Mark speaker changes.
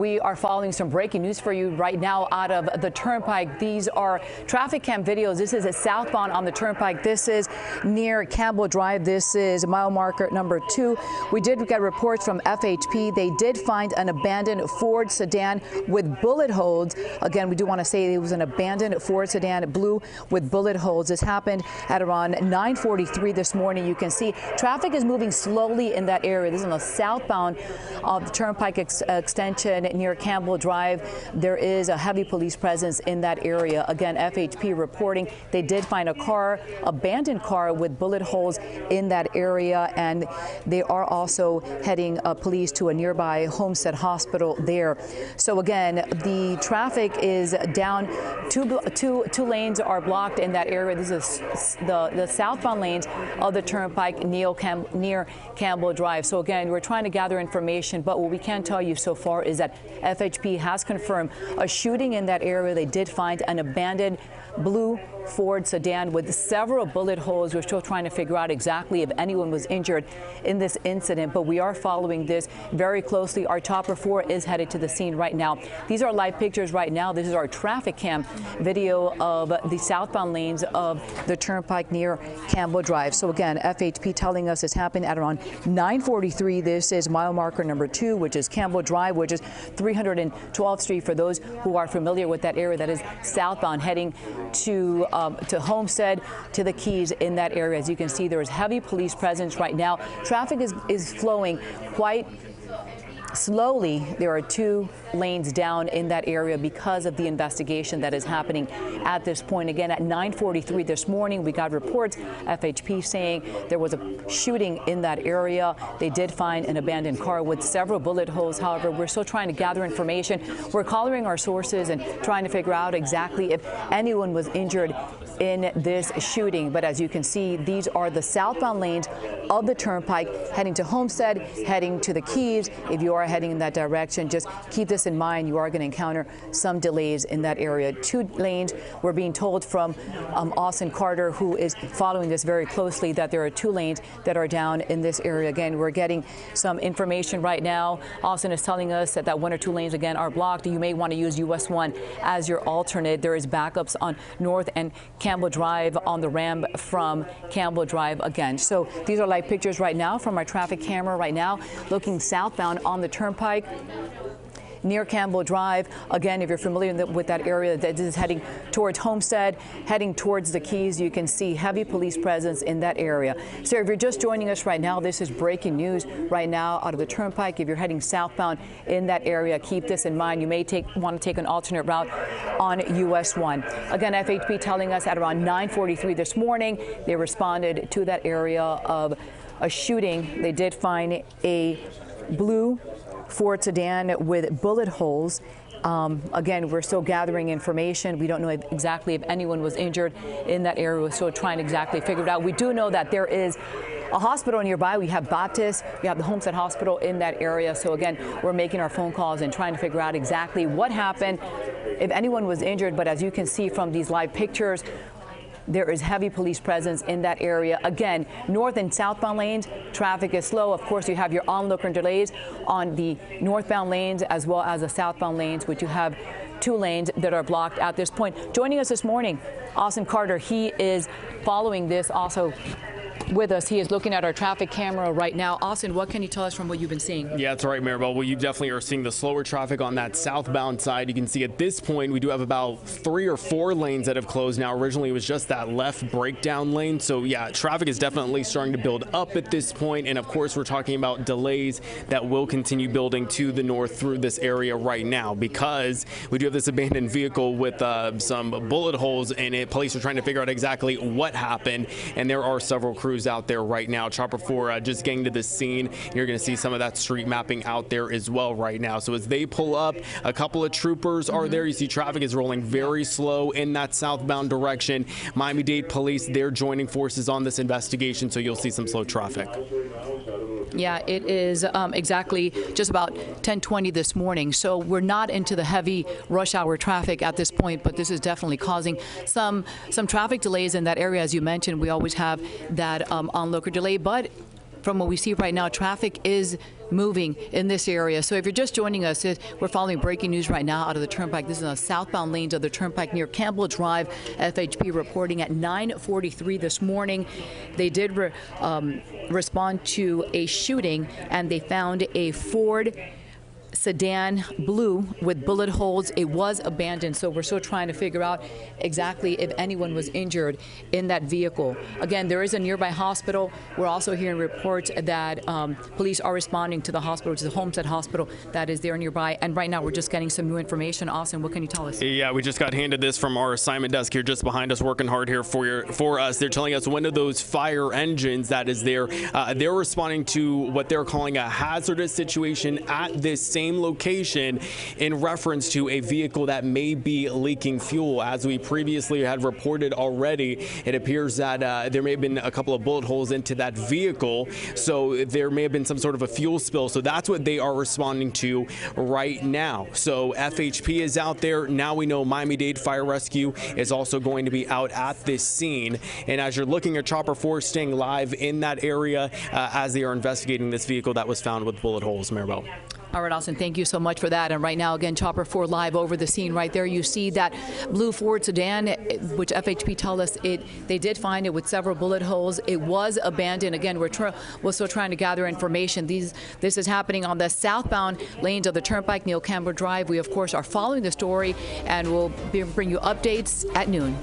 Speaker 1: We are following some breaking news for you right now out of the Turnpike. These are traffic cam videos. This is a southbound on the Turnpike. This is near Campbell Drive. This is mile marker number 2. We did get reports from FHP. They did find an abandoned Ford sedan with bullet holes. Again, we do want to say it was an abandoned Ford sedan, blue with bullet holes. This happened at around 9:43 this morning. You can see traffic is moving slowly in that area. This is on the southbound of the Turnpike extension near Campbell Drive. There is a heavy police presence in that area. Again, FHP reporting they did find a car, abandoned car with bullet holes in that area, and they are also heading police to a nearby Homestead Hospital there. So again, the traffic is down. Two lanes are blocked in that area. This is the southbound lanes of the Turnpike near Campbell Drive. So again, we're trying to gather information, but what we can tell you so far is that FHP has confirmed a shooting in that area. They did find an abandoned blue Ford sedan with several bullet holes. We're still trying to figure out exactly if anyone was injured in this incident, but we are following this very closely. Our Chopper 4 is headed to the scene right now. These are live pictures right now. This is our traffic cam video of the southbound lanes of the Turnpike near Campbell Drive. So again, FHP telling us this happened at around 9:43. This is mile marker number 2, which is Campbell Drive, which is 312th Street for those who are familiar with that area. That is southbound heading to Homestead, to the Keys in that area. As you can see, there is heavy police presence right now. Traffic is flowing quite slowly. There are 2 lanes down in that area because of the investigation that is happening at this point. Again, at 9:43 this morning, we got reports, FHP saying there was a shooting in that area. They did find an abandoned car with several bullet holes. However, we're still trying to gather information. We're calling our sources and trying to figure out exactly if anyone was injured in this shooting. But as you can see, these are the southbound lanes of the Turnpike heading to Homestead, heading to the Keys. If you are heading in that direction, just keep this in mind. You are going to encounter some delays in that area. 2 lanes. We're being told from Austin Carter, who is following this very closely, that there are 2 lanes that are down in this area. Again, we're getting some information right now. Austin is telling us that 1 or 2 lanes again are blocked. You may want to use US 1 as your alternate. There is backups on North and Campbell Drive on the ramp from Campbell Drive again. So these are live pictures right now from our traffic camera right now, looking southbound on the Turnpike near Campbell Drive. Again, if you're familiar with that area, that is heading towards Homestead, heading towards the Keys, you can see heavy police presence in that area. So if you're just joining us right now, this is breaking news right now out of the Turnpike. If you're heading southbound in that area, keep this in mind. You may want to take an alternate route on US 1. Again, FHP telling us at around 9:43 this morning, they responded to that area of a shooting. They did find a blue Ford sedan with bullet holes. Again, we're still gathering information. We don't know exactly if anyone was injured in that area. We're still trying to exactly figure it out. We do know that there is a hospital nearby. We have Baptist, we have the Homestead Hospital in that area. So again, we're making our phone calls and trying to figure out exactly what happened, if anyone was injured. But as you can see from these live pictures, there is heavy police presence in that area. Again, north and southbound lanes, traffic is slow. Of course, you have your onlooker delays on the northbound lanes as well as the southbound lanes, which you have 2 lanes that are blocked at this point. Joining us this morning, Austin Carter. He is following this also with us. He is looking at our traffic camera right now. Austin, what can you tell us from what you've been seeing?
Speaker 2: Yeah, that's right, Maribel. Well, you definitely are seeing the slower traffic on that southbound side. You can see at this point, we do have about 3 or 4 lanes that have closed now. Originally, it was just that left breakdown lane. So yeah, traffic is definitely starting to build up at this point. And of course, we're talking about delays that will continue building to the north through this area right now, because we do have this abandoned vehicle with some bullet holes in it. Police are trying to figure out exactly what happened. And there are several crews out there right now. Chopper 4 just getting to the scene. You're going to see some of that street mapping out there as well right now. So as they pull up, a couple of troopers are there. You see traffic is rolling very slow in that southbound direction. Miami-Dade police, they're joining forces on this investigation, so you'll see some slow traffic.
Speaker 1: Yeah, it is exactly just about 10:20 this morning. So we're not into the heavy rush hour traffic at this point, but this is definitely causing some traffic delays in that area. As you mentioned, we always have that onlooker delay, but from what we see right now, traffic is moving in this area. So if you're just joining us, we're following breaking news right now out of the Turnpike. This is on the southbound lanes of the Turnpike near Campbell Drive. FHP reporting at 9:43 this morning. They did respond to a shooting, and they found a Ford sedan, blue, with bullet holes. It was abandoned, so we're still trying to figure out exactly if anyone was injured in that vehicle. Again, there is a nearby hospital. We're also hearing reports that police are responding to the hospital, which is the Homestead Hospital that is there nearby. And right now, we're just getting some new information. Austin, what can you tell us?
Speaker 2: Yeah, we just got handed this from our assignment desk here just behind us, working hard here for us. They're telling us one of those fire engines that is there, they're responding to what they're calling a hazardous situation at this same location in reference to a vehicle that may be leaking fuel. As we previously had reported already, it appears that there may have been a couple of bullet holes into that vehicle, so there may have been some sort of a fuel spill. So that's what they are responding to right now. So FHP is out there. Now we know Miami-Dade Fire Rescue is also going to be out at this scene. And as you're looking at Chopper 4 staying live in that area as they are investigating this vehicle that was found with bullet holes, Maribel.
Speaker 1: All right, Austin, thank you so much for that. And right now, again, Chopper 4 live over the scene right there. You see that blue Ford sedan, which FHP tell us they did find it with several bullet holes. It was abandoned. Again, we're still trying to gather information. This is happening on the southbound lanes of the Turnpike, Neil Campbell Drive. We, of course, are following the story, and we'll bring you updates at noon.